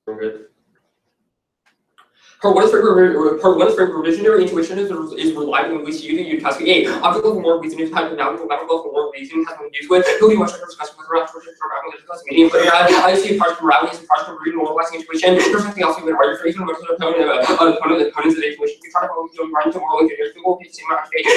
Good. Part one is for provisionary intuition is relied on which you task A. Object level more reasoning time and now level for more reasoning has been used with. Who do you much discuss with around meaning for I see parts of morality is parts of normalizing intuition. There's something else you can argue for even most of the opponents of intuition. You try to run to moral engineers, people will be saying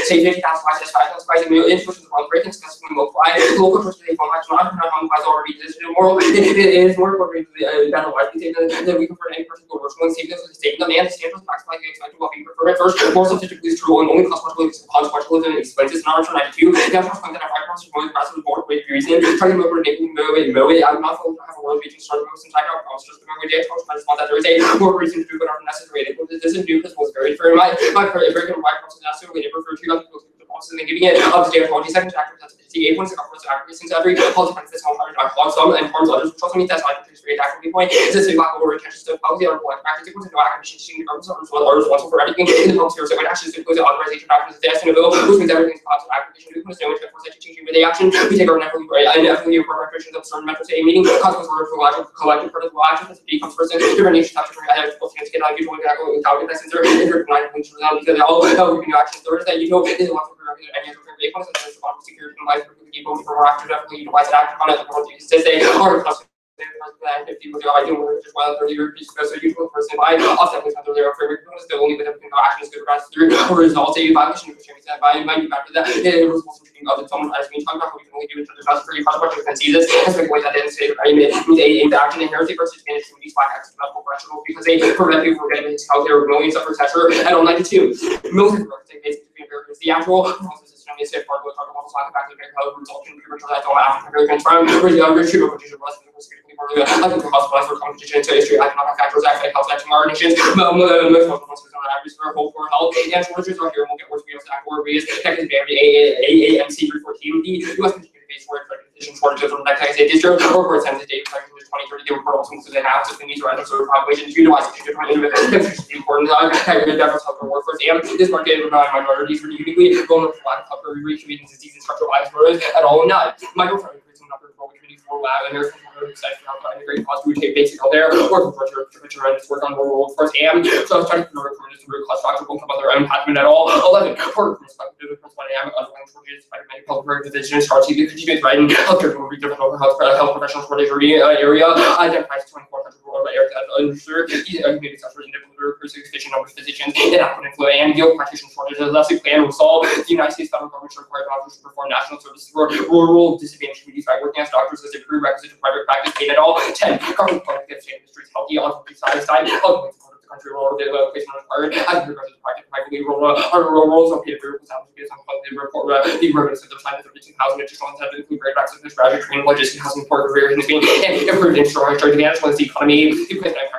say 50,000 spices, 5,000 spices, intuition is wrong, breaking discussing multiply. Local person they form action on how implies already exists in moral. It is more important than a life that we can for any particular virtual and save this as a statement. And standards maximize the expected well-being preferred at first. More substantively is true and only consequentialism explains this. Not 92. Now, to point that I find more aggressive board with reason. Trying to remember enabling moe. I'm not going to have a world beating start most in time. I promise just remember the exposure. I just want that there is a more reason to do whatever necessary. This is new because it was very my very good right process necessarily never refer to other people to the process and then giving it up to date 20 seconds after that's the 8 points of government's accuracy since every policy finds this how hard I clog some and harms others, which also means that's like a accuracy point. Is this a black hole retention stuff? Policy or black practice equals no acquisition to governments are responsible for everything in the public sphere. So it actually includes the authorization practice of the estimate bill, which means everything's cost of acquisition to no which for such a changing with the action. We take our inevitably for recreation of certain methods a meeting, consequence order for logical collective particular action as it becomes person, different nations have to try to have to get out usually without it necessary because all revenue actions there is that you know is one for any other vehicles and there's one security and life for people for after definitely utilize it act on it the world uses to say or if you I do just while 30 years because a usual person by also under their framework the only with everything action is good rest through or results a violation of which by might be back to that it was also thinking of someone as we talk about how we can only do it to the best for you possible you can see this as a way that didn't say I mean a action inherently versus managed to these 5 acts of medical professional because they prevent people from getting his health care millions of etc. and on 92 military basically the actual is a part of the talk about back to the health results in premature death on African Americans from retrieval condition was I think the hospitalized for competition to history economic factors affect health in our nations. Most of us on average for hope for health and shortages are here. We'll get worse videos at where we is connected to AAMC 314. The U.S. continue to face condition shortages from next distro or for census data from 2030. They report also include the analysis of the needs of underserved populations utilizing different important diverse health workforce and this market of minorities are uniquely vulnerable to lack of health care disease and structural lives at all not. Microphone increasing number of community for lab and there's integrate cost to take basic health care or for tremendous work on the workforce and so I was trying to promote this root cause structure won't come on their own pattern at all. 11 for perspective of principal dynamic underlying shortages by many health care physicians starts to continue threatening healthcare to reach different health professional shortage area identifies 2,400 rural areas as underserved community suffers in sufficient number of physicians and applicant flow and field practitioner shortages unless a plan will solve the United States federal government should require doctors to perform national services for rural disadvantaged communities by working as doctors as a prerequisite to private practice paid at all. 10 government public industry is healthy on the side of the country rural placement required as regards to practice privately rural so paid for based on the report the revenue of the side of 13,000 additional incentives include great access to graduate training logistics housing support for various things and improved infrastructure advantage once the economy the place that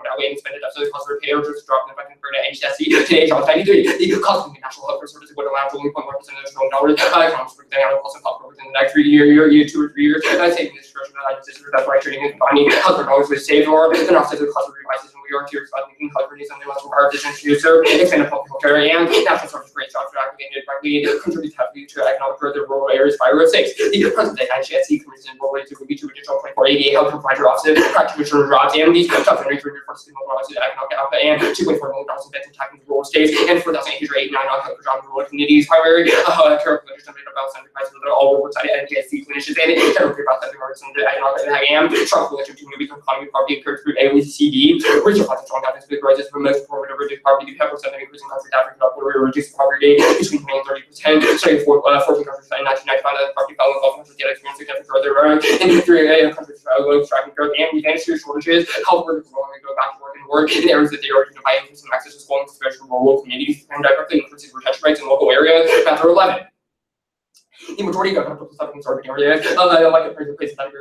without waiting to spend it up so the cost of repair just dropped in fact compared to HSC today John 93 the cost of the national health care service would allow only 0.1% of the dollars economics for the cost of health within the next 3 years 2 or 3 years and I say this version that I just that's why trading and finding health care dollars was saved or and offset the cost of devices and we are here about making health care something less required physicians to serve expand public health care and national service great jobs for activated directly contribute heavily to economic growth of rural areas by road 6 the president HSC committees in rural areas would be to additional 2488 health provider offices practitioner jobs and these jobs and return for economic output and 2.4 million dollars in attacking the rural states and 4,889 on jobs in rural communities. Primary care clinicians made about 75% of all oversight and NTSC clinicians and general about 70% of the economic and strong coalition to move economy poverty and curve through OECD. Regional funds strong evidence with rises from most formative reduced poverty to 10% increase in countries Africa reduced poverty between 20 and 30%. Studying 14 countries in 1995 that poverty fell in 12 countries yet experienced significant further in 3 countries striking growth and advanced shortages. Health workers will go back to work in areas that they are by increasing access to schooling, especially rural communities, and directly increasing retention rates in local areas. Factor 11. The majority of governmental stuff in certain areas, like a places that are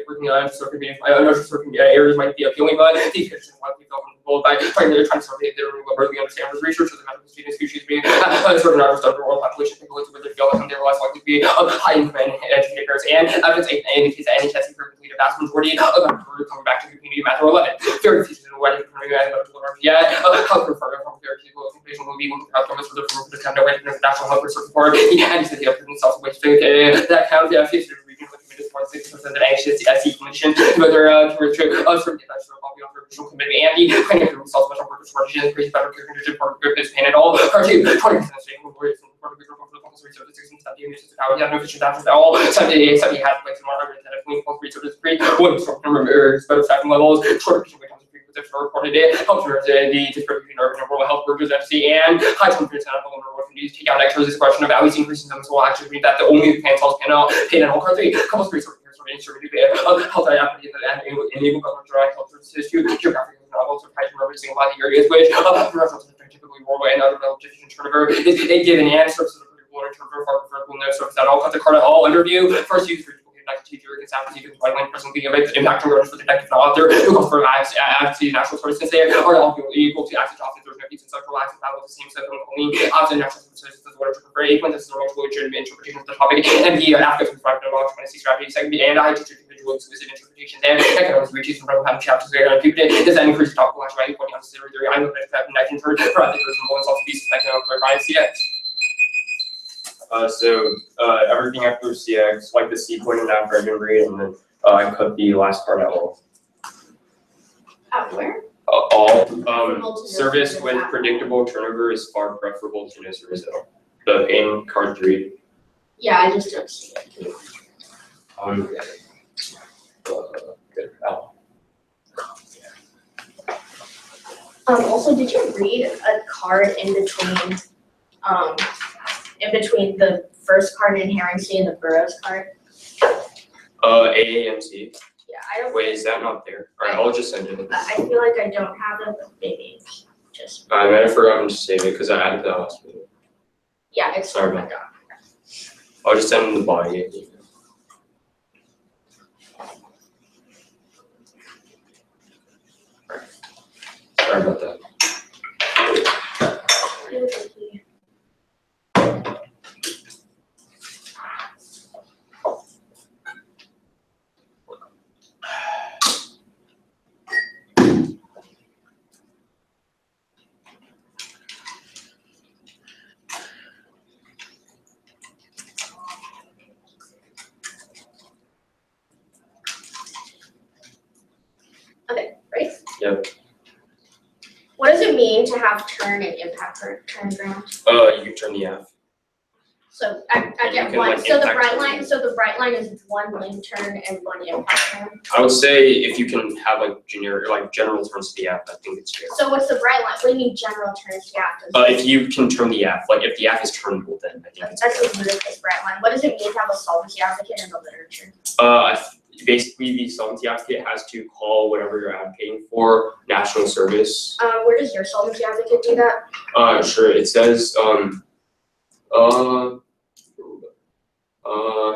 working on certain areas might be appealing, but these conditions might be felt by primarily trying to survey their really understand with research of the medical students species being certain numbers of the rural population people with their feel like they're less likely to be high income and educated parents and evidence in the case of any testing for complete a vast majority of them coming back to the community matter 11. Very features in the wedding health care program from their people will be looking at for the kind of national health care support and he said he has self-waste that counts features regional more than 60% of anxious SE clinicians, whether sort of the professional commitment and the kind of results much more shortages, increased better care condition for group is pain at all. Part two, 20% stable worries and for the group of the compulsory services and stuff, the immune system, how we have no efficient actions at all. Study has like some more arguments that if we compulsory services free, one from better staffing levels, shorter patient wait times reported it, helps with the distribution of rural health workers FC and high confidence medical and rural communities take out this question of outreach increasing some will actually read that the only plan tells panel paid and all part three couple three sort of instrument health equity and enable government direct health services to geographic levels of patient referencing a lot of areas which typically rural and other relative turnover is a given answer to the particular turnover for vertical no service at all cut the card at all underview first use teacher against application by line presently of impact on for the technical author who calls for advocacy national services there are all equal to access to office there's no piece and central access that was the same set of only option national services is what I prefer equal this is a much legitimate interpretation of the topic and the applicants from private knowledge when I see strategy second and I teach individual explicit interpretation there I can always reach from having chapters there and people does that increase topical action by equal unnecessary theory I know that I can turn for other reasonable and also be suspected of clarifying CX. Everything after CX, like the C point and after I can read, and then I cut the last part out. Out where? All service with predictable turnover is far preferable to no service at all. The in card 3. Yeah, I just don't see it. Good. Also, did you read a card in between the first card in Herring-C and the Burroughs card? A and C. Yeah, I don't. Wait, is that not there? Alright, I'll just send it. I feel like I don't have it, but maybe just. I might have forgotten to save it because I added that last minute. Yeah, it's sorry about that. I'll just send in the body. Alright. Sorry about that. Okay, right? Yep. What does it mean to have turn and impact turn ground? You can turn the F. So I get one. So the bright line. So the bright line is one lane turn and one impact turn. I would say if you can have like general turns to the F, I think it's fair. So what's the bright line? What do you mean general turns to the F? If you can turn the F, like if the F is turnable, then I think that's the ludicrous bright line. What does it mean to have a solvency advocate in the literature? Basically, the solvency advocate has to call whatever you're advocating for national service. Where does your solvency advocate do that? Sure. It says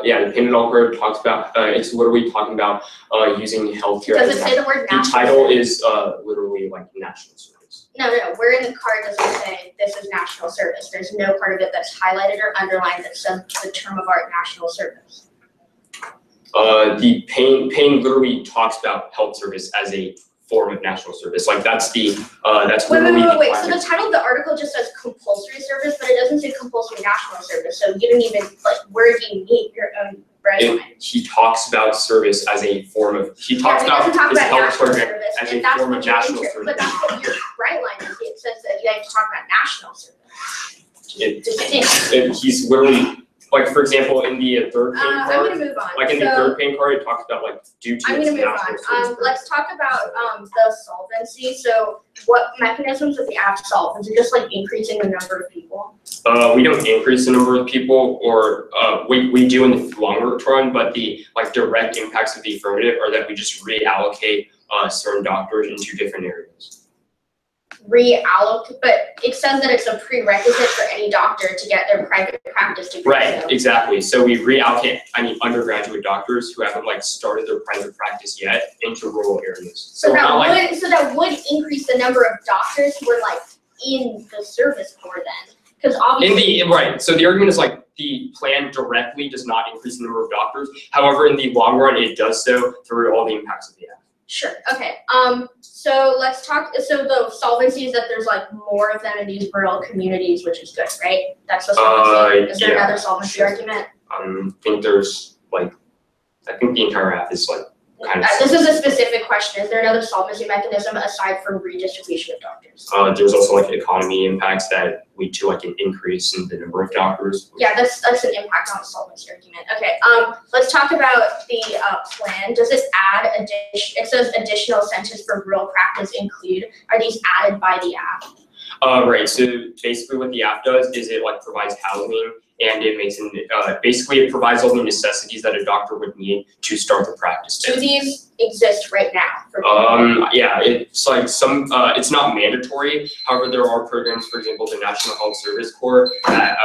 yeah, the payment offer talks about it's literally talking about using healthcare. Does it say the word national? The title is literally like national service. No. Where in the card does it say this is national service? There's no part of it that's highlighted or underlined that says the term of art national service. The pain literally talks about health service as a form of national service. Like that's the that's wait. So the title of the article just says compulsory service, but it doesn't say compulsory national service. So you didn't even where do you meet your own bright line? He talks about service as a form of about his health program as a form of national service. But that's what your bright line is. It says that you have to talk about national service. He's literally. Like for example, in the third pain card, I'm gonna move on. Like in the third pain card, it talks about like due to. I'm gonna move on. Let's talk about the solvency. So, what mechanisms of the app solve? Is it just like increasing the number of people? We don't increase the number of people, or we do in the longer run, but the direct impacts of the affirmative are that we just reallocate certain doctors into different areas. Reallocate, but it says that it's a prerequisite for any doctor to get their private practice degree. Right, exactly. So we reallocate undergraduate doctors who haven't started their private practice yet into rural areas. So that would increase the number of doctors who are in the service corps then, because obviously. Right. So the argument is the plan directly does not increase the number of doctors. However, in the long run, it does so through all the impacts of the act. Sure. Okay. So let's talk. So the solvency is that there's more than in these rural communities, which is good, right? That's the solvency. Is there another solvency argument? I think there's I think the entire app is like kind of. This is a specific question. Is there another solvency mechanism aside from redistribution of doctors? There's also like economy impacts that lead to like an increase in the number of doctors. Yeah, that's an impact on the solvency argument. Okay, let's talk about the plan. Does it add it says additional centers for rural practice include. Are these added by the app? Right. So basically, what the app does is it like provides housing, and it makes basically it provides all the necessities that a doctor would need to start the practice. Do these exist right now? Yeah, it's like it's not mandatory. However, there are programs, for example, the National Health Service Corps that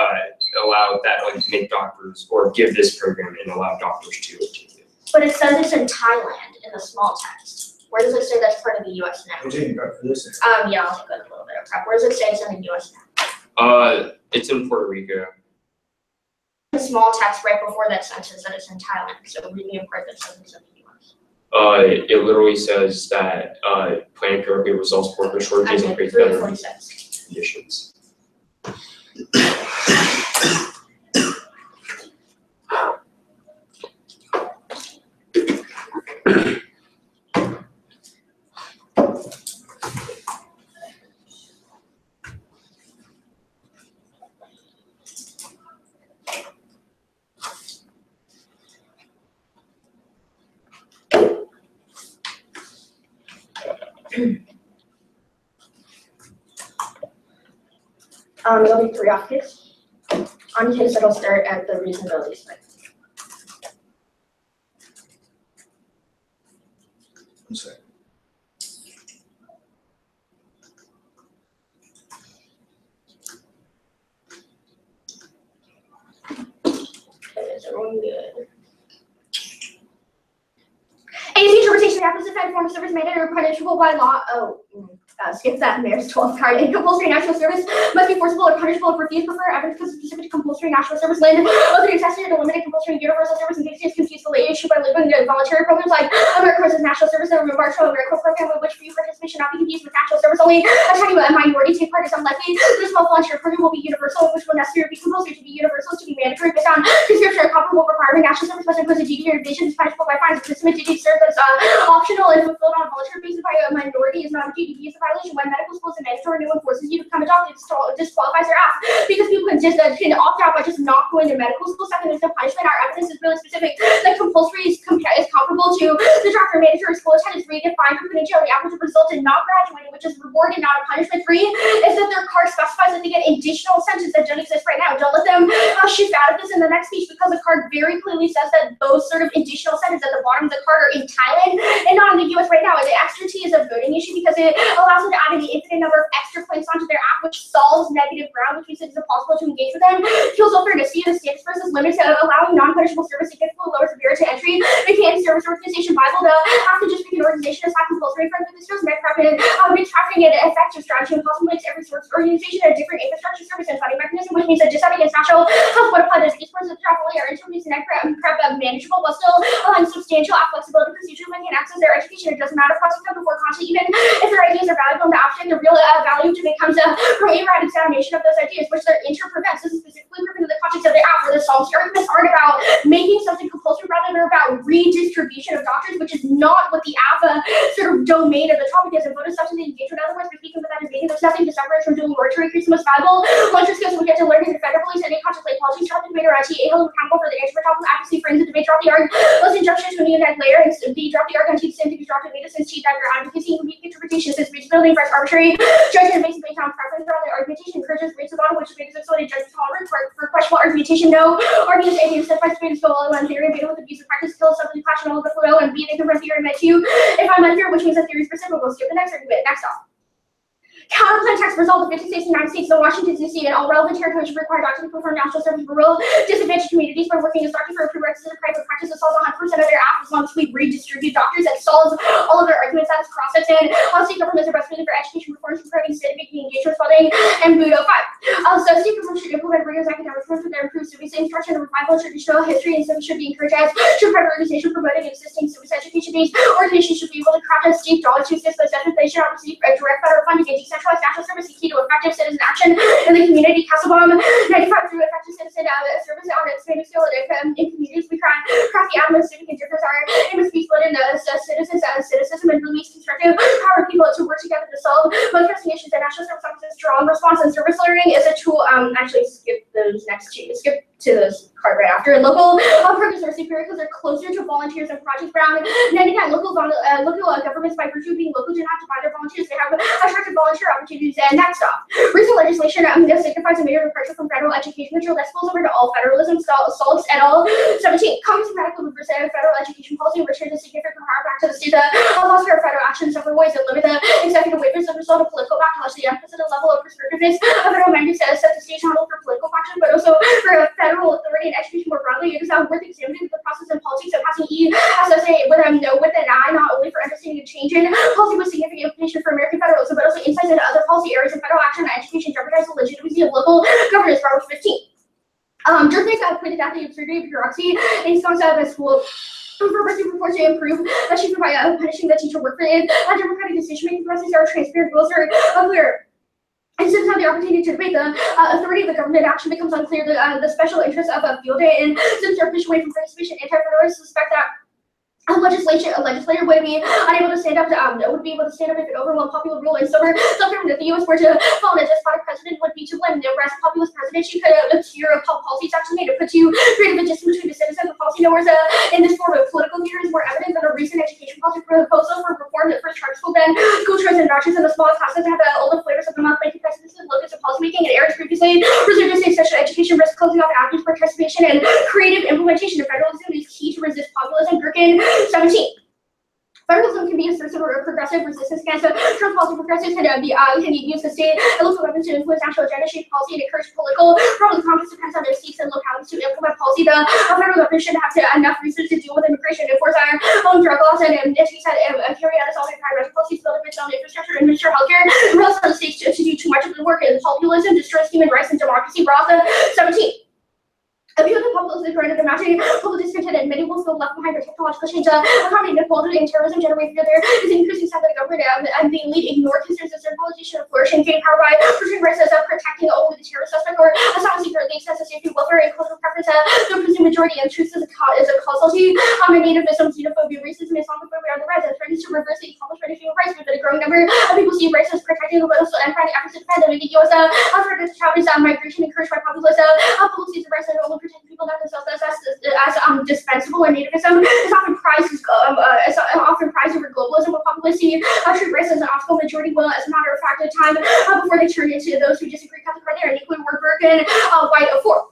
make doctors or give this program and allow doctors to take it. But it says it's in Thailand in the small text. Where does it say that's part of the U.S. now? I'm taking prep for this. Yeah, I'll take a little bit of prep. Where does it say it's in the U.S. now? It's in Puerto Rico. The small text right before that sentence that it's in Thailand. So read me a part that says it's in the U.S. It literally says that planned therapy results worker shortages and creates better conditions. There'll be 3 optics. On his, it'll start at the reasonability spec. I'm sorry. Is everyone good? Any interpretation of the opposite side form of service made or punishable by law. Skip that mayor's 12th card. A compulsory national service must be forcible or punishable if refused. Prefer evidence because specific to compulsory national service land. Whether accessory to limited compulsory universal service and is confused the issue by labeling the voluntary programs like America versus National Service and the Marshall America program, with which free participation not be confused with national service only. I'm talking about a minority take part is unlikely. The small voluntary program will be universal, which will necessarily be compulsory to be universal to be mandatory based on prescription or comparable requirement. National service must impose a duty or division is punishable by fines. Participant duty to serve as optional and fulfilled on a voluntary basis by a minority is not a duty. Is a violation when medical school is a mandatory. No one forces you to become a doctor. It disqualifies their ass because people can just can opt out by just not going to medical school. Second, there's no punishment. Our evidence is really specific. That compulsory is comparable to the doctor mandatory school attendance where you get fined for putting in jail. The average result in not graduating, which is rewarded, not a punishment. 3 is that their card specifies that they get additional sentences that don't exist right now. Don't let them shoot out of this in the next speech because the card very clearly says that those sort of additional sentences at the bottom of the card are in Thailand and not in the U.S. right now. The extra T is a voting issue because it allows them to add an infinite number of extra points onto their app, which solves negative ground, which means it is impossible to engage with them. Kills fairness. The status versus limits of allowing non-punishable service significantly lowers the barrier to entry. They can't service organization viable to have to just pick an organization as not compulsory for the service med prep and big trafficking and effective strategy and possibly makes every source organization a different infrastructure service and funding mechanism, which means that just having against national health would apply to these parts of the draft only are introducing med prep manageable while still allowing substantial flexibility procedures when they can access their education. It doesn't matter if them before content, even if their ideas are valuable in the abstract, the real value to becomes from a round examination of those ideas, which their inter-prevents. This is specifically proven in the context of the app, where the solvency arguments aren't about making something compulsory, rather they're about redistribution of doctors, which is not what the app sort of domain of the topic is. And voted substantive engagement, in other words, we're speaking about that debating. There's nothing to separate from doing work to increase the most valuable lunch skills we get to learn in the federal police and they contemplate policy, sharp debate around TA, held accountable for the answer for topics, advocacy, frames the debate, drop the arg, listen injunctions when you net layer, and B, drop the arg on T, the same thing as drop the data, since T, that your advocacy can be interpretation, since reachability for arbitrary judgment based on preference rather than argumentation, encourages rates of on which debate is excluded, judges tolerant for questionable argumentation, no arguments, A, the set by debate is still all one theory, beta with abuse of practice, kills something passionate over the flow, and B, they can run theory meant to if I'm unfair, which means that theory is reciprocal. Skip the next argument. Next off. Counterplan text result of 50 states and 9 states, so Washington, D.C., and all relevant territories should require doctors to perform national service for rural disadvantaged communities by working as doctors for a prerequisite of private practice that solves 100% of their app as long as we redistribute doctors. That solves all of their arguments. That is process in state governments are best suited for education reforms, improving civic engagement, funding, and Budo 5. So state governments should implement rigorous academic reforms with their improved civic instruction and revival of traditional history and civics should be encouraged as should private organizations promoting existing civics education. These organizations should be able to craft a state knowledge to assist those efforts. They should not receive direct federal funding and decentralized decentralized national service is key to effective citizen action in the community. Castlebaum 95 through effective citizen service on its main scale in communities. We craft the admin civic indifference. Our aim is to be split into citizens and citicism and release constructive power people to work together to solve both pressing issues. And national service office's strong response and service learning is a tool. Actually, skip those next two. Skip to this card right after. Local programs are superior because they're closer to volunteers and projects. Brown 99 local governments by virtue of being local do not have to buy their volunteers. They have attractive volunteer opportunities. And next off, recent legislation signifies a major departure from federal education control that spills over to all federalism. Salts et al. 17. Congress radical reverse federal education policy returns a significant power back to the states. Allows for federal action in several ways that limit the executive waivers as a result of political backlash. The unprecedented level of prescriptiveness of federal mandates set the stage not only for political action but also for a federal authority in education more broadly. It is now worth examining the process and politics of passing ESSA with an eye not only for understanding a change in policy with significant implication for American federalism, but also insights into other policy areas of federal action on education jeopardize the legitimacy of local governance. Robert 15. Just pointed out the absurdity of bureaucracy in response to the school. Purposely reports to improve achievement by punishing the teacher work for it. Democratic decision-making processes are transparent, rules are clear. And since have the opportunity to debate the authority of the government action becomes unclear. The special interest of a field day, and since they're pushed away from participation, anti-federalists suspect that a legislator would be unable to stand up to would be able to stand up if an overwhelmed popular rule and self-government if the U.S. were to fall in a despotic president would be to blame. The rest populist presidency could obscure policies actually made to put to create a distance between the citizens and policy knowers in this form of political theory is more evident than a recent education policy proposal for reform that first charter school then school choice and vouchers in the smallest classes have the oldest flavors of the month making presidents and locus of policymaking and areas previously reserved to state special education risk closing off avenues participation and creative implementation of federalism is key to resist populism. Gherkin 17. Federalism can be a source of progressive resistance against Trump policy. Progressives can use the state and local governments to influence national agenda, shape policy, and encourage political problems. Congress depends on their seats and localities to implement policy. The federal government should have enough resources to deal with immigration, enforce our own drug laws, and carry out its own private policies, build up its own infrastructure, administer healthcare. And rely on the states to do too much of the work. And populism destroys human rights and democracy. Roth 17. Appeal to populace is granted the mounting public discontent and many will feel left behind by technological change. Economy inequality and terrorism generate fear. There is an increasing sense that the government and the elite ignore concerns of centralization of flourishing, gain power by pushing rights as protecting only the terrorist suspect or asylum seeker, the excessive safety, welfare, and cultural preference. The presumed majority and truth is a causality. Nativism, xenophobia, racism, Islamophobia are the rise and threatens to reverse the accomplishment of human rights. But a growing number of people see rights as protecting, but also and finding efforts to defend them. The U.S. alternative to Chavez migration encouraged by populist policies of rights and only protecting people not themselves as dispensable, and nativism is often prized over globalism, with populism treat race as an obstacle. Majority will, as a matter of fact, at time before they turn into those who disagree. Cut the card there, and equally word Bergen White 4.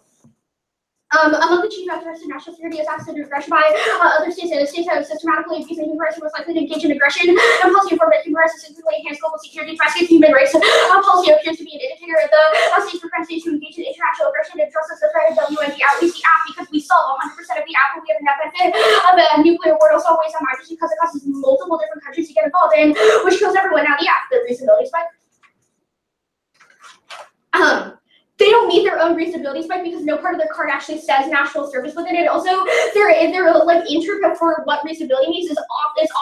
Among the chief threats to national security is acts of aggression by other states, and states that have systematically abused human rights are most likely to engage in aggression. And policy informed that human rights significantly enhance global security. Threats against human rights policy appears to be an indicator of the state's propensity to engage in international aggression and trust us the threat of WND at least the app because we solve 100% of the app, but we have a net benefit of a nuclear war. Also waste on migration because it causes multiple different countries to get involved in, which kills everyone. Now the app, the reasonability spike. They don't meet their own reasonability spike because no part of their card actually says national service within it. Also, their like interpret for what reasonability means is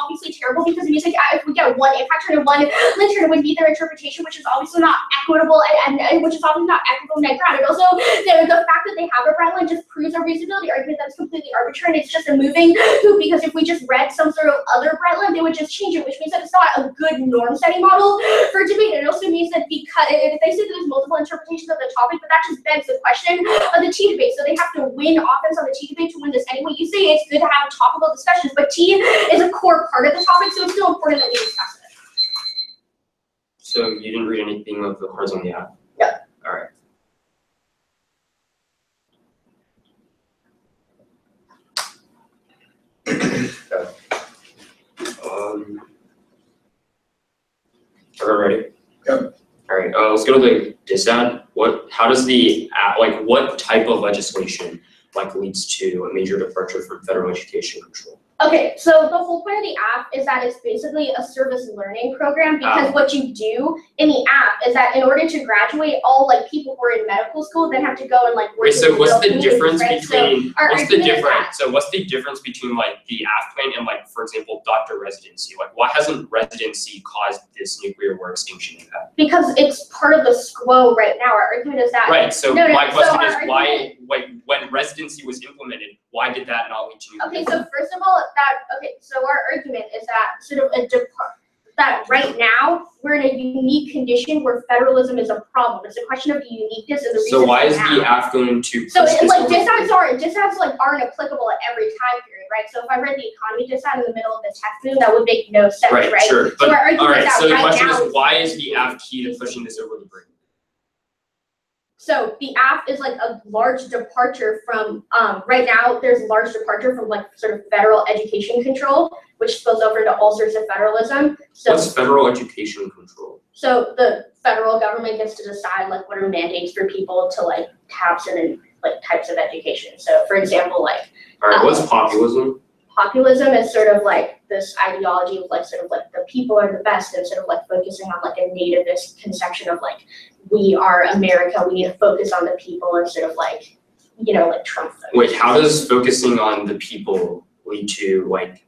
obviously terrible because it means like if we get one impact turn and one lint turn, it would be their interpretation, which is obviously not equitable and which is obviously not equitable and grounded. Also, the fact that they have a brown line just proves a reasonability argument that's completely arbitrary and it's just a moving hoop because if we just read some sort of other brown line, they would just change it, which means that it's not a good norm setting model for debate. It also means that because if they say that there's multiple interpretations of the topic, but that just begs the question of the tea debate. So they have to win offense on the tea debate to win this anyway. You say it's good to have topical discussions, but tea is a core part of the topic, so it's still important that we discuss it. So you didn't read anything of the cards on the app? Yeah. All right. Everyone ready? Yep. All right. Let's go to the dissent. How does the what type of legislation leads to a major departure from federal education control? Okay, so the whole point of the app is that it's basically a service learning program because what you do in the app is that in order to graduate, all people who are in medical school then have to go and work. Wait, so what's the difference right? between what's the difference between the app plan and for example doctor residency? Why hasn't residency caused this nuclear war extinction impact? Because it's part of the SQUO right now. Our argument is that. Right. So No, my question is our why, when residency was implemented, why did that not lead to nuclear? Okay, so first of all, so our argument is that sort of that right now we're in a unique condition where federalism is a problem. It's a question of the uniqueness and the reason. So why is now. the AF going to? So push this like over? disabs aren't applicable at every time period, right? So if I read the economy disab in the middle of the text boom, that would make no sense, right? Sure. But so our argument all right. is that So the right question now, is, why is the AF key to pushing this over the brink? So the AF is like a large departure from, right now there's a large departure from like sort of federal education control, which spills over into all sorts of federalism. So what's federal education control? So the federal government gets to decide like what are mandates for people to like have certain like types of education. So for example, like. All right, what's populism? Populism is sort of like this ideology of like sort of like the people are the best and sort of like focusing on like a nativist conception of like we are America, we need to focus on the people and sort of like, you know, like Trump. Wait, how does focusing on the people lead to like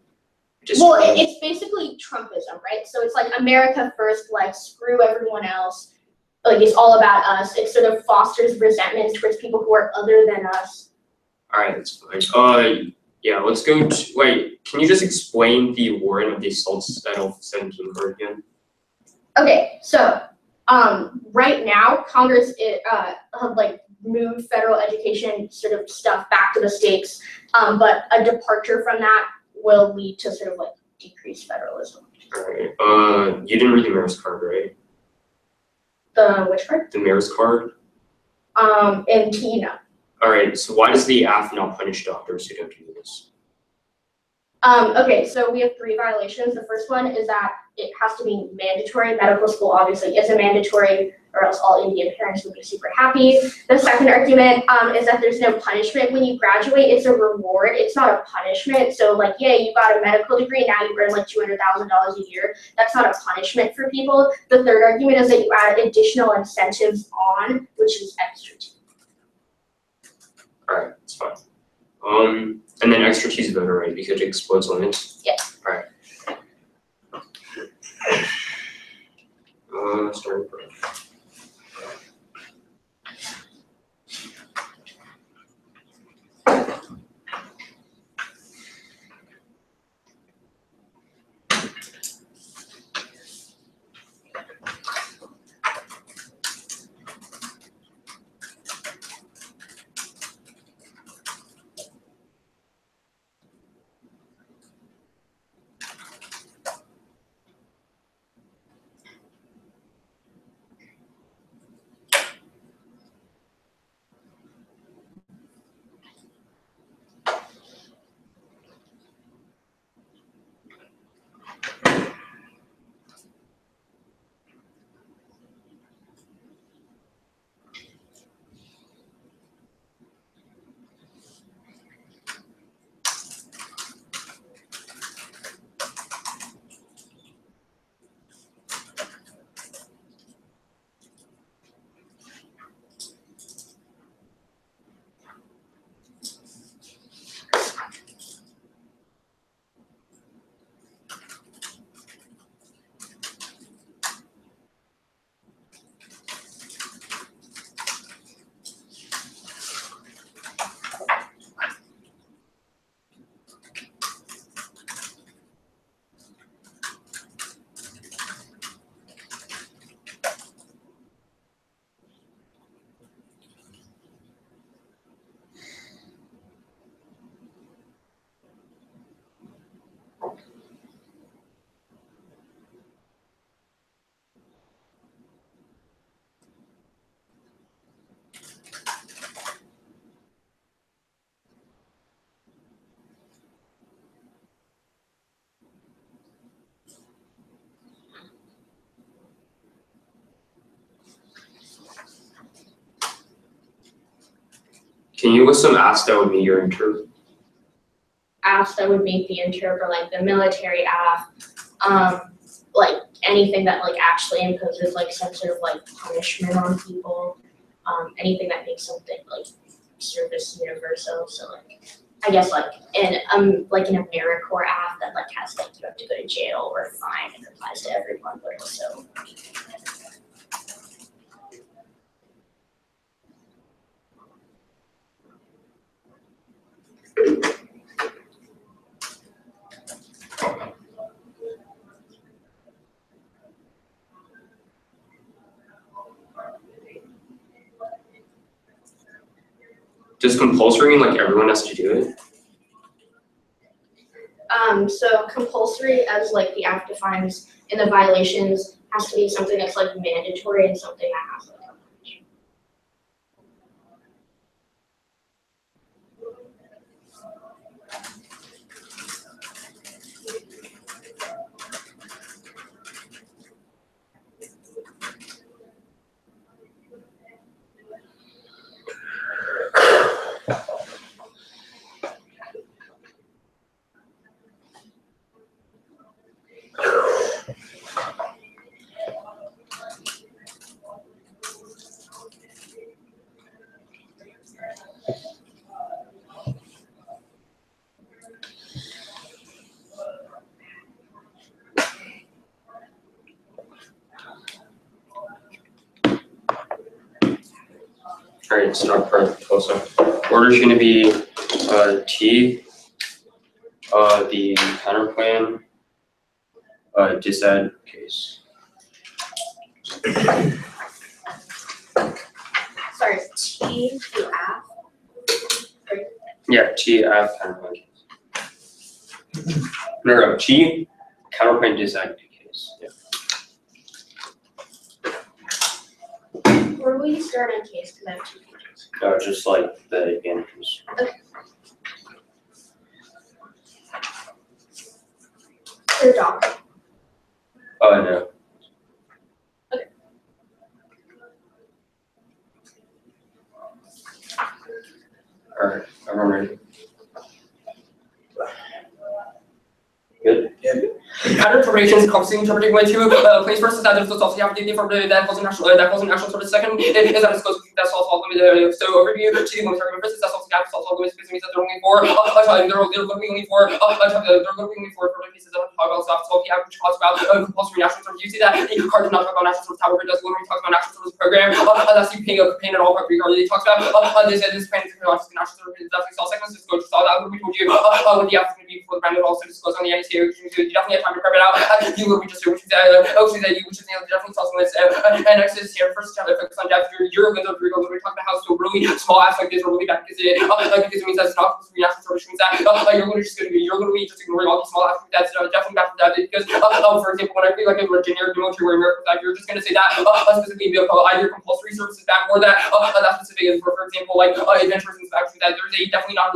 well, it's basically Trumpism, right? So it's like America first, like screw everyone else. Like it's all about us. It sort of fosters resentment towards people who are other than us. All right, that's fine. Yeah, let's go to, wait, can you just explain the warrant of the assaults Title 17 card again? Okay, so right now Congress have like moved federal education sort of stuff back to the states, but a departure from that will lead to sort of like decreased federalism. All right, you didn't read the mayor's card, right? The which card? The mayor's card? In T, no. All right, so why does the AF not punish doctors who don't do this? Okay, so we have 3 violations. The first one is that it has to be mandatory. Medical school obviously is a mandatory, or else all Indian parents would be super happy. The second argument is that there's no punishment when you graduate. It's a reward. It's not a punishment. So like, yeah, you got a medical degree, now you earn like $200,000 a year. That's not a punishment for people. The third argument is that you add additional incentives on, which is extra. All right, that's fine. And then extra T's voter right because it explodes limits. Yeah. All right. Starting from. Can you list some asks that would meet your interp? AF that would make the interp or like the military AF, like anything that like actually imposes like some sort of like punishment on people, anything that makes something like service universal. So like I guess like an AmeriCorps app that like has like you have to go to jail or fine and applies to everyone, but also. Does compulsory mean like everyone has to do it? So compulsory, as like the act defines in the violations, has to be something that's like mandatory and something that has like a punishment. All right, start part closer. Order is going to be T, the counterplan, disad case. Sorry, T to app. Yeah, T, app, counterplan case. No, T, counterplan, disad case. Yeah. Where will you start on case? Because I have 2 pages. Just like the advantages. Okay. The doc. No. Okay. All right, everyone ready? Good? Yeah. Counter-interpretations encompassing interpreting way to place versus that there's also have dignity for that causing national sort of second is that it's supposed to that's also limited so overview to the military versus that's also got also limited because means that they're only for they're looking only for pieces of talk about soft so yeah which talks about compulsory national service. You see that in card does not talk about national service however it does literally talks about national service program that's you paying at all regardless. It talks about this plan is national service definitely all seconds just go to all that we told you what the app is going to be before the brand also disclose on the NCA. You definitely have time to prep it out. You literally just do which is definitely tells me and next is here first time to focus on depth. You're going to literally talk about how so really small apps like this are really bad because it means that it's not supposed to be national service. Means that you're literally just ignoring all these small apps. That's definitely bad for that because for example when I feel like a generic military where America that you're just going to say that specifically either compulsory services back or that that specific is for example like adventures and stuff that there's definitely a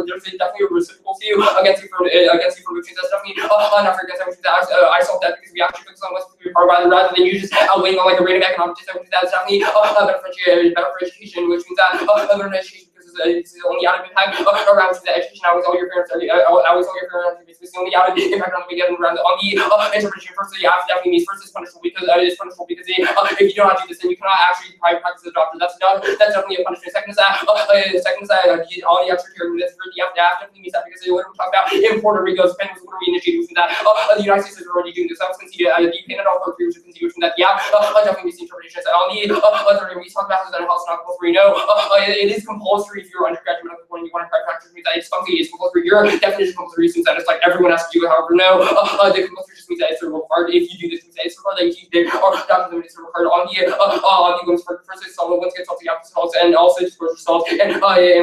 reciprocal to you against you for movies. That's definitely not for against I solved that because we actually focus on what's part rather than you just waiting on like a random economic which that's definitely better for education, which means that better education because it's the only out of impact around the education. I always all your parents it's the only out of impact on we get around on the interpretation. First, you have to definitely means first is punishable because it is punishable because if you do not do this then you cannot actually practice as a doctor. That's definitely a punishment. Second is that all the extra care that's for the definitely means that because they literally talk about in Puerto Rico Spain was literally initiated that the United States is already doing this. I was conceded the painted all for which is conceded that definitely means the interpretation. On the other we talk about that health not compulsory. No, it is compulsory if you're undergraduate at the point you want to practice means that it's something is compulsory. Your definition of compulsory means that it's like everyone has to do it. However, no, the compulsory just means that it's required. If you do this, means that it's required. Like you did, or doctors it's required on the ones for first solid once gets also the and also disclosure results and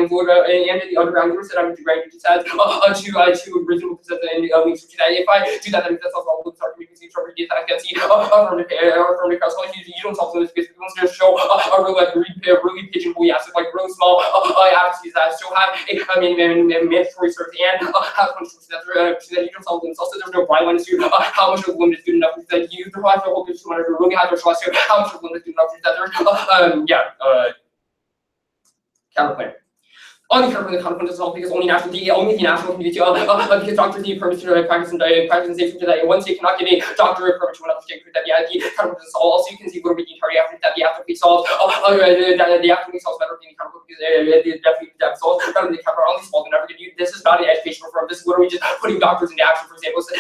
Florida and in the underground university I'm doing just has to reasonable percent and links to that. If I do that, then that's also looks like you can see trouble get that I can see from the cross like you don't solve this because once just show a really like really pigeonhole assets like really small apps that still have a mandatory service and have functions that you don't solve them. Also there's no bright line to how much of limit is good enough that you provide the whole picture whenever really high threshold to how much of limit is good enough that there's counterclaim. on the current confidence all because only the national can do because doctors need permission to practice and safety that one state cannot give a doctor a permit to another state that the confidence also you can see where we can target after that the after we solve the after we solve better being accountable because definitely that solves better than the cover all these small never get you. This is not an educational reform. This is literally just putting doctors into action. For example, so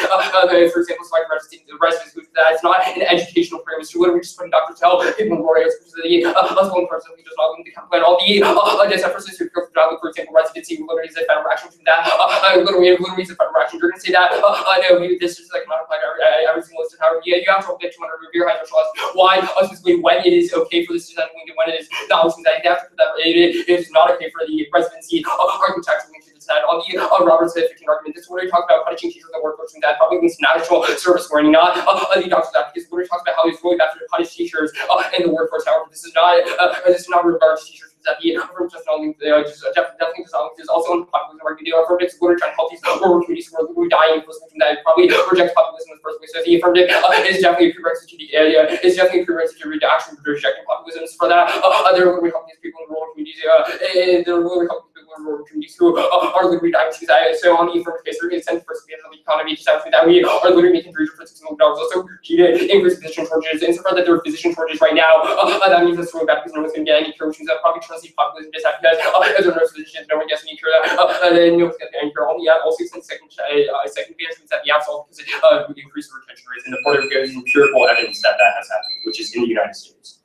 like residents that's not an educational program. It's literally just putting doctors to help people in rural areas because the one person who does not need to complain all the efforts to go for job, for example, residency literally is a federal action from that. Literally is a federal action. You're gonna say that no, this is like not applied to every single list. However, you have to get 200 review high social laws. Why? Specifically when it is okay for this to be when it is not. That you have to put that it is not okay for the residency architecture on the Robert's 15 argument. This is where he talks about punishing teachers in the workforce and that probably means national service warning, not the doctor's advocates. Where he talks about how it's really bad to punish teachers in the workforce. However, this is not regard to teachers that the affirmative just only definitely does not is also unpopular in our video. Affirmative is literally trying to help these rural communities who are dying for something that probably rejects populism in the first place. So the affirmative is definitely a prerequisite to the area. Is definitely a prerequisite to action for rejecting populism. So for that, they're really helping these people in rural communities. They're really helping people in rural communities who are literally dying. So on the affirmative case, we're going to send first to the economy to something that we are literally making $3 for $6 million. Also, increase physician shortages. And so far that there are physician shortages right now, that means that's really bad because no one's going to get any cure, which means that probably see populism just because as a nurse physician, no one gets any cure that, then no one's getting any cure. Also, second phase means that the absolute because it would increase the retention rates, and the Puerto Rico is empirical evidence that that has happened, which is in the United States.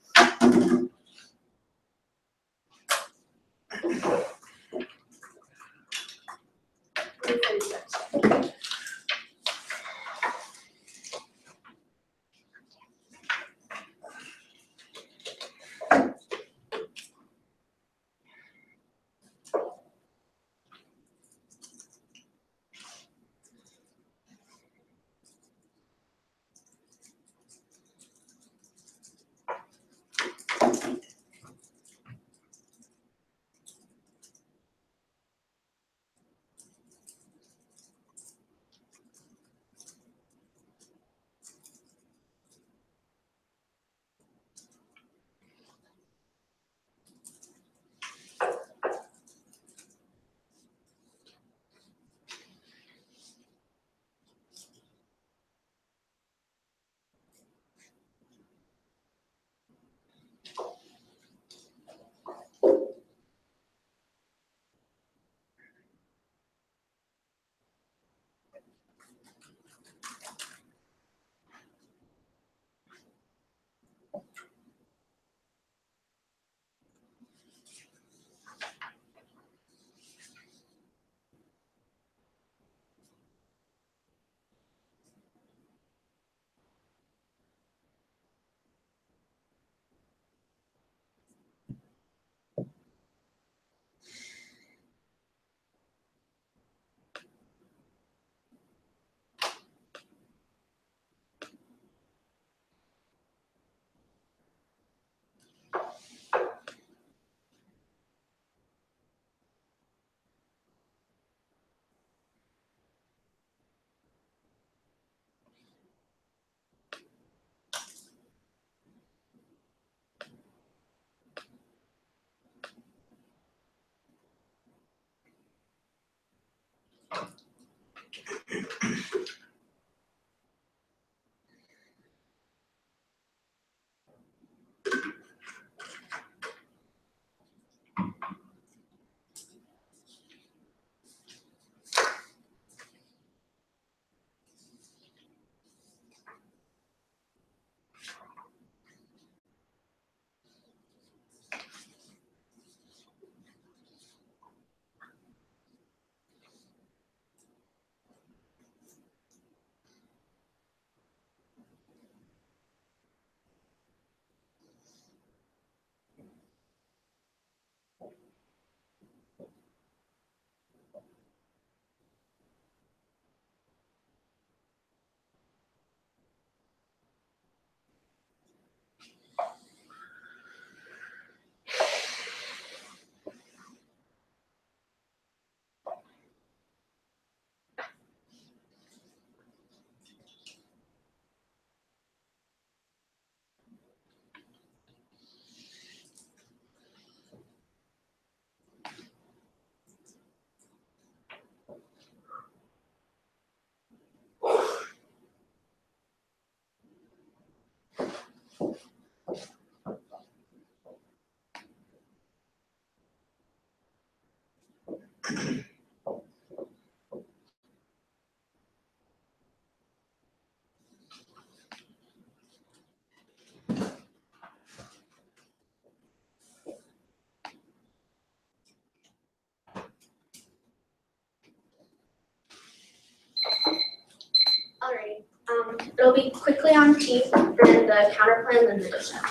It'll be quickly on T, then the counterplan, then the dissent.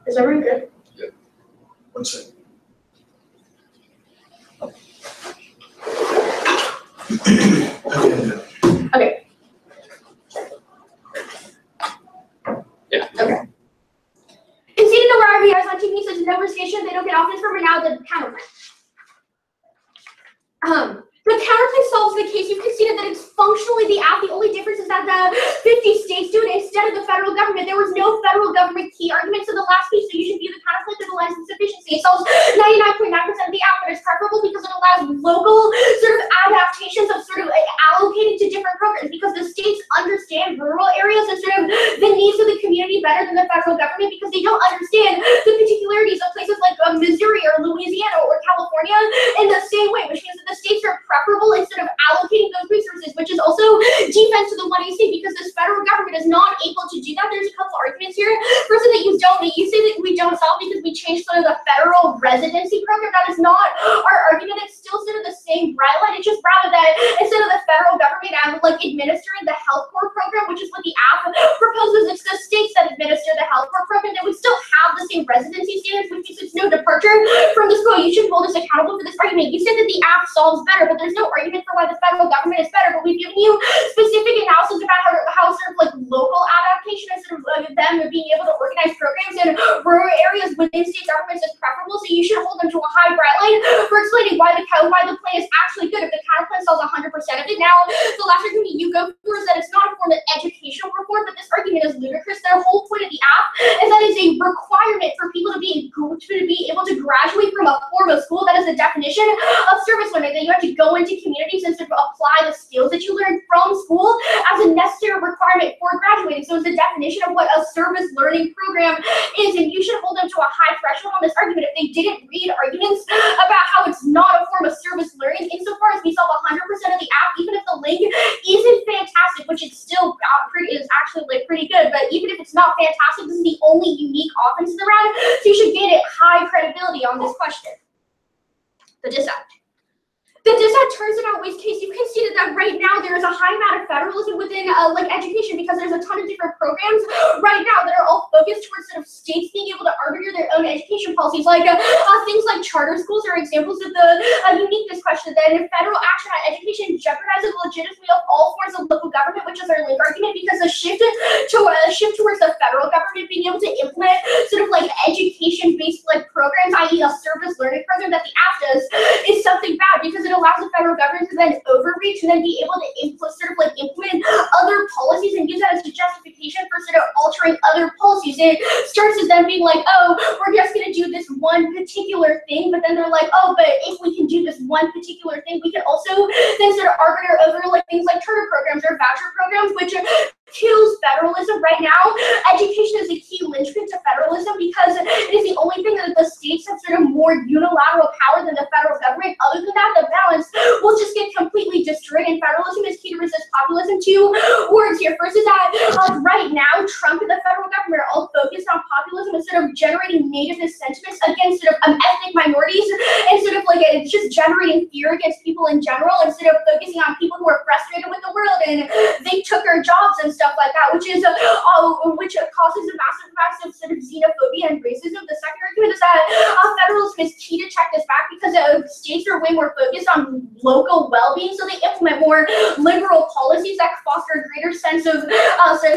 Is everyone good? Yep. 1 second. Okay. Yeah. Okay. Conceding to where RBIs on TV says no station, they don't get offense from, now the counterplan. The counterplan solves the case. You've conceded that it's functionally the app. The only difference is that the 50 states do it instead of the federal government. There was no federal government key argument to the last piece, so you should view the counterplan through the lens of sufficiency. It solves 99.9% of the app, but it's preferable because it allows local sort of adaptations of sort of allocated to different programs, because the states understand rural areas and sort of the needs of the community better than the federal government, because they don't understand the particularities of places like Missouri or Louisiana or California in the same way, which means that the states are preferable instead of allocating those resources, which is also defense to the 1AC, because this federal government is not able to do that. There's a couple arguments here. First, that you say that we don't solve because we changed sort of the federal residency program. That is not our argument. It's still sort of the same bright line. It's just rather that instead of the federal government administering the health corps program, which is what the app proposes, it's the states that administer the health corps program. They would still have the same residency standards, which means it's no departure from the school. You should hold us accountable for this argument. You said that the app solves better, but there's no argument for why the federal government is better. But we've given you specific analysis about how sort of like local adaptation and sort of them being able to organize programs in rural areas within state governments is preferable. So you should hold them to a high bright line for explaining why the plan is actually good if the counterplan solves 100% of it. Now, the last argument you go through is that it's not a form of educational reform, but this argument is ludicrous. Their whole point of the app is that it's a requirement for people to be able to graduate from a form of school. That is the definition of service learning, that you have to go into communities and sort of apply the skills that you learned from school as a necessary requirement for graduating. So it's the definition of what a service learning program is, and you should hold them to a high threshold on this argument. If they didn't read arguments about how it's not a form of service learning, insofar as we solve 100% of the app, even if the link isn't fantastic, which it's still is actually like pretty good, but even if it's not fantastic, this is the only unique offense in the round, so you should get it high credibility on this question. The dissent. The dissent turns it outweighs case. You've conceded that right now there is a high amount of federalism within education, because there's a ton of different programs right now that are all focused towards sort of states being able to arbiter their own education policies. Like things like charter schools are examples of the uniqueness question. That if federal action on education jeopardizes the legitimacy of all forms of local government, which is our link argument, because a shift towards the federal government being able to implement sort of like education-based like programs, i.e. a service learning program that the app does, is something bad, because it allows the federal government to then overreach and then be able to implement other policies and use that as a justification for sort of altering other policies. It starts as them being like, oh, we're just going to do this one particular thing, but then they're like, oh, but if we can do this one particular thing, we can also then sort of arbiter over like things like charter programs or voucher programs, which kills federalism right now. Education is a key linchpin to federalism, because it is the only thing that the states have sort of more unilateral power than the federal government. Other than that, the balance will just get completely destroyed, and federalism is key to resist populism. Two words here. First is that right now, Trump and the federal government are all focused on populism and sort of generating nativist sentiments against sort of ethnic minorities, and sort of like it's just generating fear against people in general, instead of focusing on people who are frustrated with the world and they took our jobs and stuff like that, which causes a massive amounts of sort of xenophobia and racism. The second argument is that federalism is key to check this back, because states are way more focused on local well-being, so they implement more liberal policies that foster a greater sense of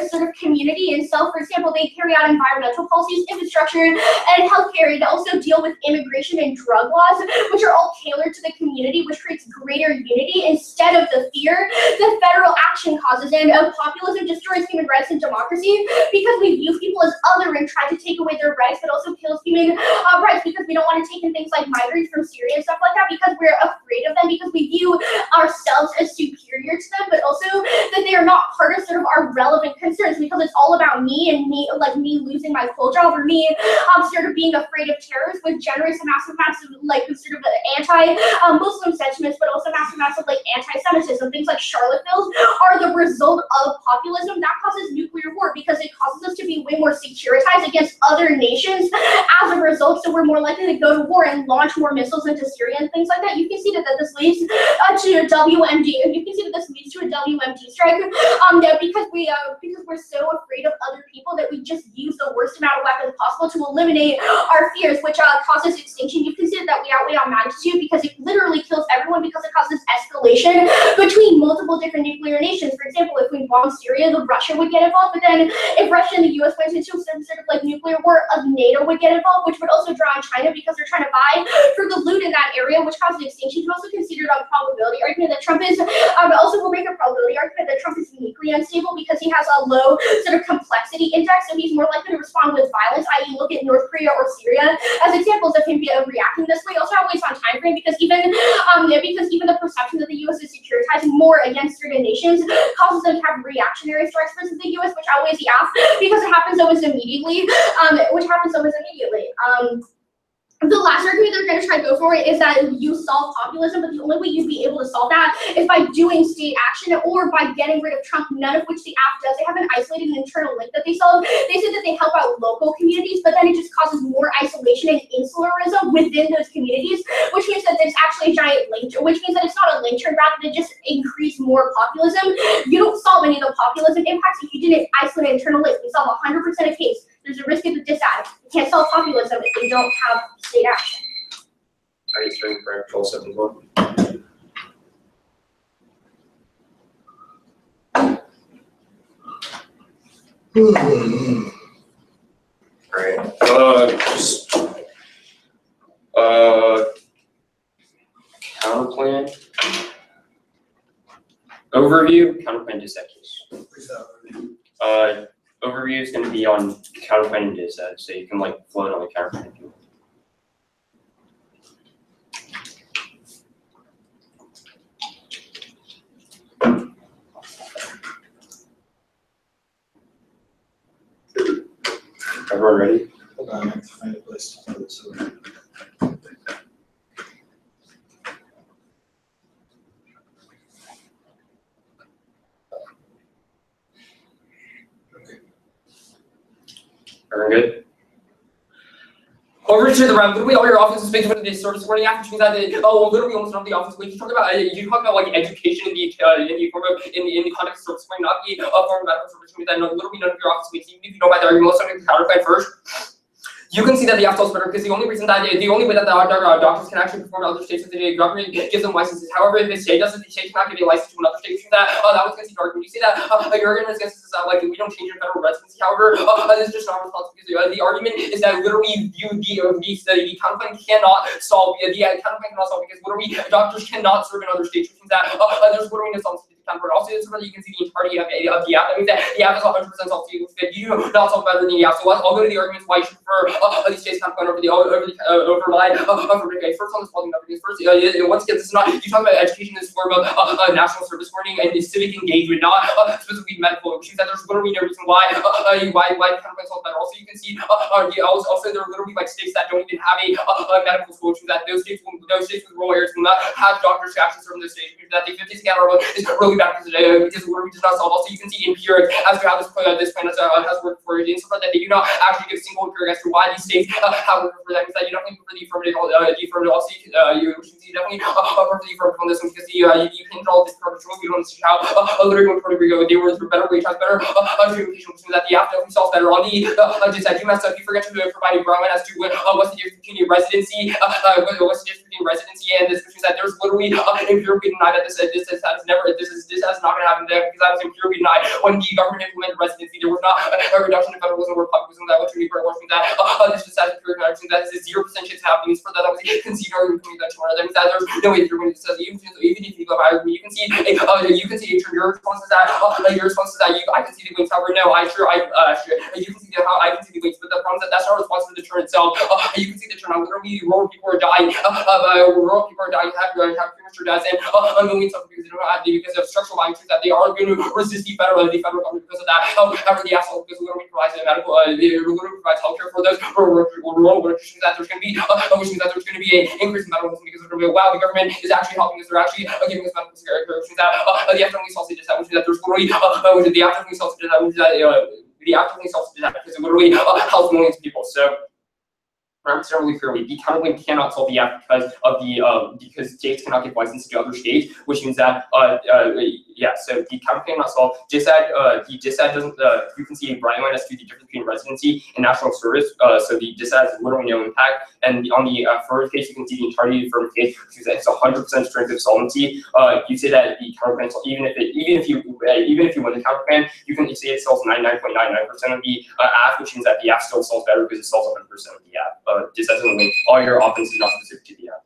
sort of community and self. For example, they carry out environmental policies, infrastructure, and healthcare, and also deal with immigration and drug laws, which are all tailored to the community, which creates greater unity instead of the fear that federal action causes. And populism destroys human rights and democracy, because we view people as other and try to take away their rights, but also kills human rights, because we don't want to take in things like migrants from Syria and stuff like that, because we're afraid of them, because we view ourselves as superior superior to them, but also that they are not part of sort of our relevant concerns because it's all about me and me, like me losing my cool job or me sort of being afraid of terrorists, which generates a massive like sort of anti-Muslim sentiments, but also massive like anti-Semitism. Things like Charlottesville are the result of populism that causes nuclear war because it causes us to be way more securitized against other nations as a result. So we're more likely to go to war and launch more missiles into Syria and things like that. You can see that this leads to a WMD. You can see that this leads to a WMD strike. Because we're so afraid of other people that we just use the worst amount of weapons possible to eliminate our fears, which causes extinction. You can see that we outweigh on magnitude because it literally kills everyone because it causes escalation between multiple different nuclear nations. For example, if we bomb Syria, Russia would get involved, but then if Russia and the US went into some sort of like nuclear war, NATO would get involved, which would also draw on China because they're trying to buy for the loot in that area, which causes extinction. You can also consider a probability argument that Trump is, also will make a probability argument that Trump is uniquely unstable because he has a low sort of complexity index, so he's more likely to respond with violence, i.e. look at North Korea or Syria as examples of him reacting this way. Also outweighs on time frame because even the perception that the US is securitizing more against certain nations causes them to have reactionary strikes versus the US, which outweighs the app because it happens almost immediately. The last argument they're going to try to go for is that you solve populism, but the only way you'd be able to solve that is by doing state action or by getting rid of Trump, none of which the app does. They have an isolated internal link that they solve. They say that they help out local communities, but then it just causes more isolation and insularism within those communities, which means that there's actually a giant link, which means that it's not a link turn, rather than just increase more populism. You don't solve any of the populism impacts if you didn't isolate an internal link. You solve 100% of case. There's a risk of a disad. You can't solve populism if you don't have state action. Are you starting for control 7-1? Alright. Counterplan. Overview, counterplan dissection. Overview is going to be on counterplan and dissect, so you can like float on the counterplan. Everyone ready? Hold on, I have to find a place to put it. So. Everyone good? Over to the round, literally all your office space for this service morning after choosing that literally almost none of the office space. You talk about like education in the context of service morning, not the form of medical service morning, that literally none of your office space, even if you know by the argument, let's start with the counterplan first. You can see that the FTL is better because the only way that the doctors can actually perform in other states is the government gives them licenses. However, if the state doesn't, the state cannot give a license to another state. That was against the argument. You see that the argument against this is that like we don't change in federal residency. However, this is just not responsible because the argument is that literally the counterplan cannot solve because literally doctors cannot serve in other states. Which means that there's literally no solvency. Also, this is where you can see the entirety of the app. That means that the app is 100% solved. You do not solve better than the app. So I'll go to the arguments why you should prefer these states counterplan over mine. First on this following number, because first, once again, this is not, you talk about education in this form of national service learning and civic engagement, not specifically medical, which means that there's literally no reason why counterplan solves better. Also, you can see also there are literally like states that don't even have a medical school, which means that those states with rural areas will not have doctors who actually serve in those states, which means that the 50 scatter is really bad because literally does not solve. Also, you can see empiric as to how this plan has worked for you, and so far that they do not actually give single empiric as to why these states have worked for them. Because you definitely prefer the affirmative. Also, you can see definitely prefer the affirmative on this one because you can draw this perfect rule. You don't see how literally when Puerto Rico they were better wage has better communication, which means that the app definitely solves better on the dissect. You messed up. You forget to provide a ground as to what's the difference between residency, and this, which means that there's literally empirically denied that this has not going to happen there because that was empirically denied when the government implemented residency. There was not a reduction in federalism or populism that was to be for that this just has empirical evidence that is 0% chance happening. For that was conceived argument between that tomorrow. That means that there's no way that you're going to say even if you go by you can see your response is that I can see the wings. However, no, you can see how I can see the wings, but the problem is that that's not a response to the turn itself. You can see the turn. Literally, more people are dying rural people are dying, have premature deaths, and millions suffer because of structural violence that they are going to resist the federal government because of that. However, the asshole because literally provides medical, literally provides healthcare for those rural workers, that there's going to be, which means that there's going to be an increase in medical because they're going to be, wow, the government is actually helping us. They're actually giving us medical care, which means that the after we sausage is that, which means that there's literally, the after we sausage is that, which means that the after we sausage is that because it literally helps millions of people. So. Necessarily fairly, the counterclaim cannot solve the act because of the because states cannot give license to other states, which means that yeah, so the counterclaim cannot solve. The dissad doesn't. You can see a bright line as to the difference between residency and national service. So the dissad has literally no impact, and on the affirmative case, you can see the entirety of the affirmative case, which is that it's 100% strength of solvency. You say that the counterclaim, even if you win the counterclaim, you can say it solves 99.99% of the act, which means that the act still solves better because it solves 100% of the act. This doesn't link all your offense is not specific to the app.